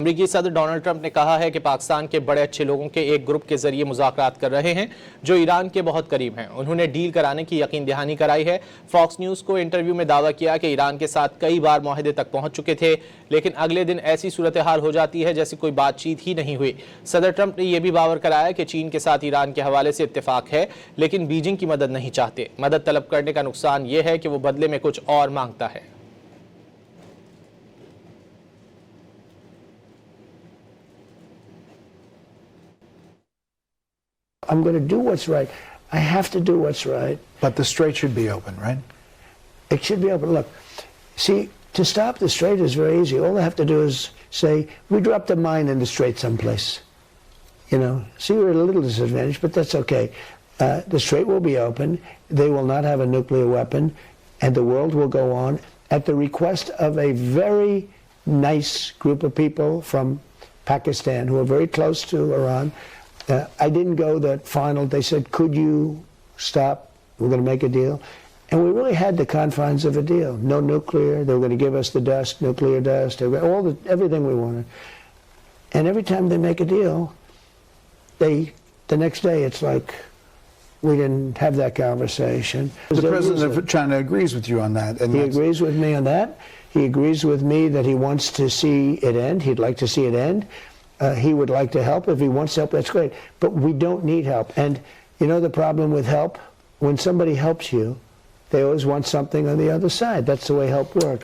अमेरिकी सदर Donald Trump ने कहा है कि पाकिस्तान के बड़े अच्छे लोगों के एक ग्रुप के जरिए मुज़ाकरात कर रहे हैं जो ईरान के बहुत करीब हैं। उन्होंने डील कराने की यकीन दहानी कराई है। फॉक्स न्यूज़ को इंटरव्यू में दावा किया कि ईरान के साथ कई बार मुआहदे तक पहुंच चुके थे, लेकिन अगले दिन ऐसी सूरत हाल हो जाती है जैसे कोई बातचीत ही नहीं हुई। सदर ट्रंप ने यह भी बावर कराया कि चीन के साथ ईरान के हवाले से इत्तेफाक है, लेकिन बीजिंग की मदद नहीं चाहते। मदद तलब करने का नुकसान यह है कि वो बदले में कुछ और मांगता है। I'm going to do what's right. I have to do what's right. But the strait should be open, right? It should be open. Look, see, to stop the strait is very easy. All I have to do is say, we dropped a mine in the strait someplace. You know, see, we're at a little disadvantage, but that's okay. The strait will be open. They will not have a nuclear weapon, and the world will go on at the request of a very nice group of people from Pakistan who are very close to Iran. I didn't go that final. They said, could you stop? We're going to make a deal. And we really had the confines of a deal. No nuclear. They were going to give us the dust, nuclear dust, everything we wanted. And every time they make a deal, the next day it's like we didn't have that conversation. The president of China agrees with you on that. And he agrees with me on that. He agrees with me that he wants to see it end. He'd like to see it end. He would like to help. If he wants help, that's great. But we don't need help. And you know the problem with help? When somebody helps you, they always want something on the other side. That's the way help works.